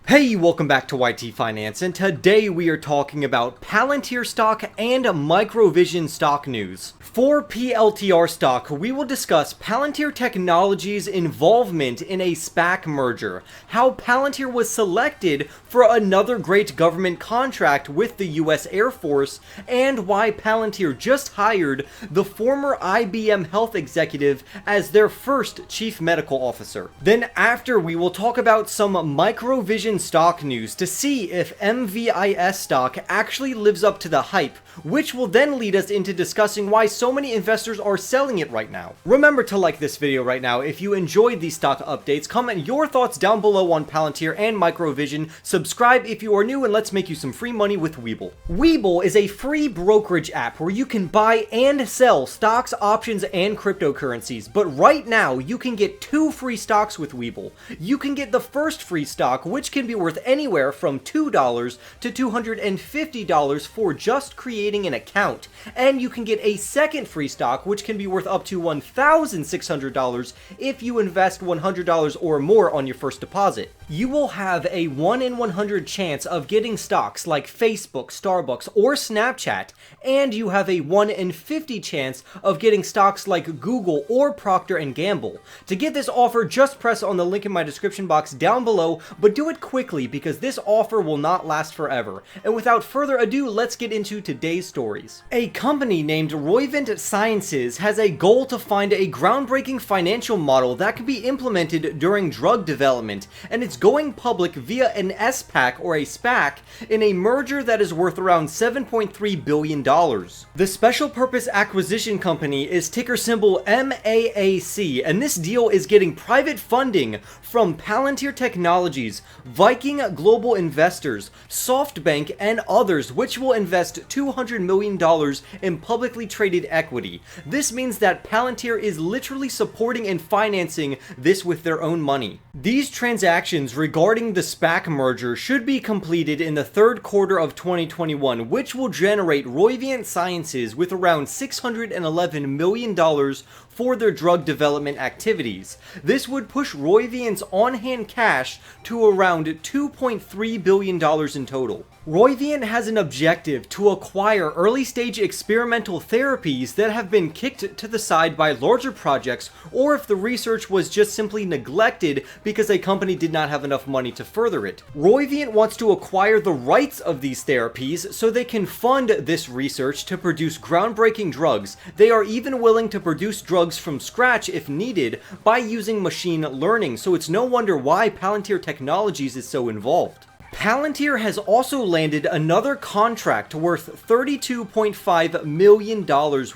Hey, welcome back to YT Finance, and today we are talking about Palantir stock and Microvision stock news. For PLTR stock, we will discuss Palantir Technologies' involvement in a SPAC merger, how Palantir was selected for another great government contract with the US Air Force, and why Palantir just hired the former IBM Health executive as their first chief medical officer. Then after, we will talk about some Microvision stock news to see if MVIS stock actually lives up to the hype, which will then lead us into discussing why so many investors are selling it right now. Remember to like this video right now if you enjoyed these stock updates, comment your thoughts down below on Palantir and Microvision, subscribe if you are new, and let's make you some free money with Webull. Webull is a free brokerage app where you can buy and sell stocks, options, and cryptocurrencies, but right now you can get 2 free stocks with Webull. You can get the first free stock, which can be worth anywhere from $2 to $250 for just creating an account, and you can get a second free stock, which can be worth up to $1,600 if you invest $100 or more on your first deposit. You will have a 1 in 100 chance of getting stocks like Facebook, Starbucks, or Snapchat, and you have a 1 in 50 chance of getting stocks like Google or Procter & Gamble. To get this offer, just press on the link in my description box down below, but do it quickly because this offer will not last forever. And without further ado, let's get into today's stories. A company named Roivant Sciences has a goal to find a groundbreaking financial model that can be implemented during drug development, and it's going public via an SPAC or a SPAC in a merger that is worth around $7.3 billion. The Special Purpose Acquisition Company is ticker symbol MAAC, and this deal is getting private funding from Palantir Technologies, Viking Global Investors, SoftBank, and others, which will invest $200 million in publicly traded equity. This means that Palantir is literally supporting and financing this with their own money. These transactions regarding the SPAC merger should be completed in the third quarter of 2021, which will generate Roivant Sciences with around $611 million for their drug development activities. This would push Roivant's on-hand cash to around $2.3 billion in total. Roivant has an objective to acquire early-stage experimental therapies that have been kicked to the side by larger projects, or if the research was just simply neglected because a company did not have enough money to further it. Roivant wants to acquire the rights of these therapies so they can fund this research to produce groundbreaking drugs. They are even willing to produce drugs from scratch if needed by using machine learning, so it's no wonder why Palantir Technologies is so involved. Palantir has also landed another contract worth $32.5 million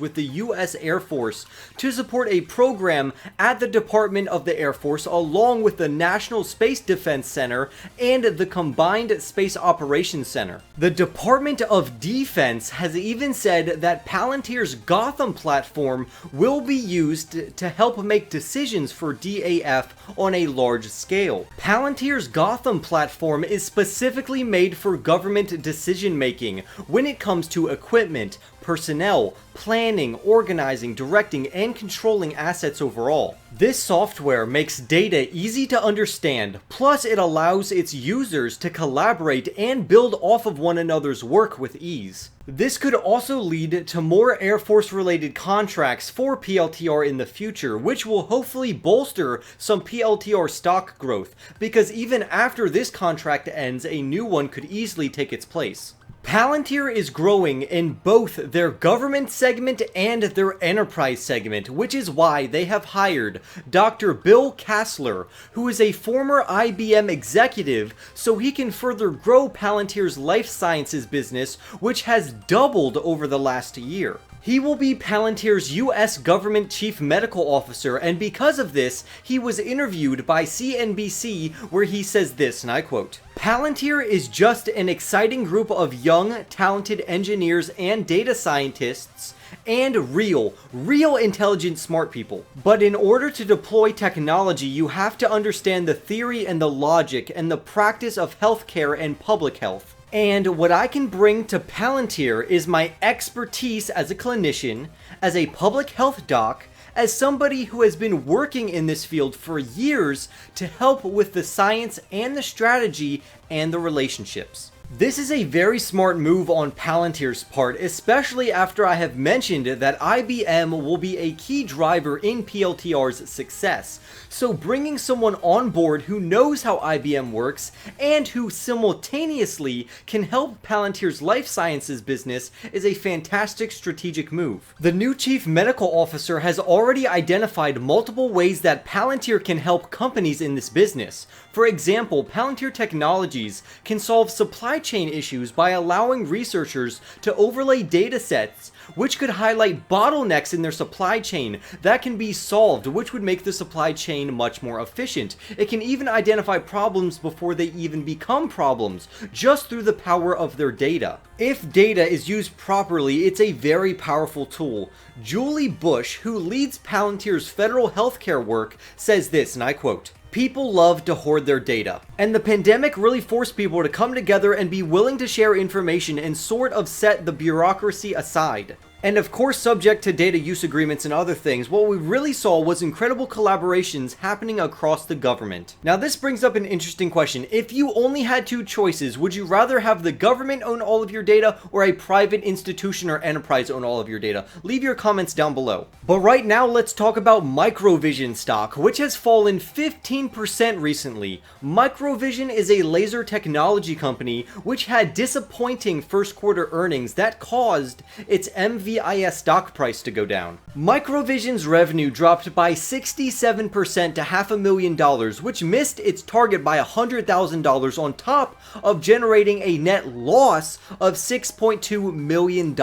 with the US Air Force to support a program at the Department of the Air Force, along with the National Space Defense Center and the Combined Space Operations Center. The Department of Defense has even said that Palantir's Gotham platform will be used to help make decisions for DAF on a large scale. Palantir's Gotham platform is specifically made for government decision-making when it comes to equipment, personnel, planning, organizing, directing, and controlling assets overall. This software makes data easy to understand, plus it allows its users to collaborate and build off of one another's work with ease. This could also lead to more Air Force related contracts for PLTR in the future, which will hopefully bolster some PLTR stock growth, because even after this contract ends, a new one could easily take its place. Palantir is growing in both their government segment and their enterprise segment, which is why they have hired Dr. Bill Kassler, who is a former IBM executive, so he can further grow Palantir's life sciences business, which has doubled over the last year. He will be Palantir's US government chief medical officer, and because of this, he was interviewed by CNBC where he says this, and I quote, "Palantir is just an exciting group of young, talented engineers and data scientists and real intelligent smart people. But in order to deploy technology, you have to understand the theory and the logic and the practice of healthcare and public health. And what I can bring to Palantir is my expertise as a clinician, as a public health doc, as somebody who has been working in this field for years to help with the science and the strategy and the relationships. This is a very smart move on Palantir's part, especially after I have mentioned that IBM will be a key driver in PLTR's success. So bringing someone on board who knows how IBM works and who simultaneously can help Palantir's life sciences business is a fantastic strategic move. The new chief medical officer has already identified multiple ways that Palantir can help companies in this business. For example, Palantir Technologies can solve supply chain issues by allowing researchers to overlay data sets which could highlight bottlenecks in their supply chain that can be solved, which would make the supply chain much more efficient. It can even identify problems before they even become problems, just through the power of their data. If data is used properly, it's a very powerful tool. Julie Bush, who leads Palantir's federal healthcare work, says this, and I quote, "People love to hoard their data, and the pandemic really forced people to come together and be willing to share information and sort of set the bureaucracy aside. And of course, subject to data use agreements and other things, what we really saw was incredible collaborations happening across the government." Now this brings up an interesting question. If you only had two choices, would you rather have the government own all of your data or a private institution or enterprise own all of your data? Leave your comments down below. But right now, let's talk about Microvision stock, which has fallen 15% recently. Microvision is a laser technology company which had disappointing first quarter earnings that caused its MVIS stock price to go down. Microvision's revenue dropped by 67% to $500,000, which missed its target by $100,000 on top of generating a net loss of $6.2 million,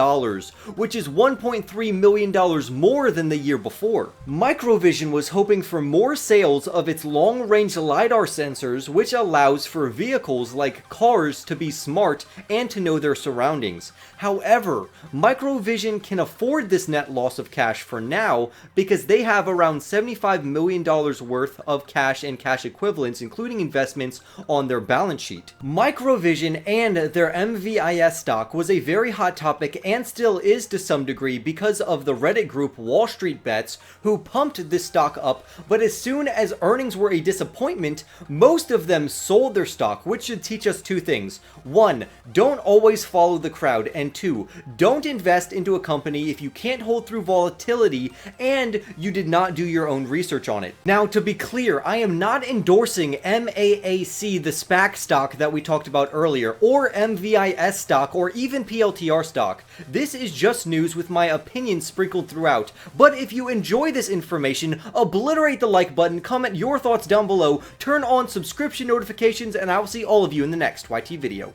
which is $1.3 million more than the year before. Microvision was hoping for more sales of its long-range LiDAR sensors, which allows for vehicles like cars to be smart and to know their surroundings. However, Microvision can afford this net loss of cash for now because they have around $75 million worth of cash and cash equivalents, including investments, on their balance sheet. Microvision and their MVIS stock was a very hot topic and still is to some degree because of the Reddit group Wall Street Bets, who pumped this stock up, but as soon as earnings were a disappointment, most of them sold their stock, which should teach us two things. One, don't always follow the crowd, and two, don't invest into a company if you can't hold through volatility and you did not do your own research on it. Now, to be clear, I am not endorsing MAAC, the SPAC stock that we talked about earlier, or MVIS stock, or even PLTR stock. This is just news with my opinions sprinkled throughout. But if you enjoy this information, obliterate the like button, comment your thoughts down below, turn on subscription notifications, and I will see all of you in the next YT video.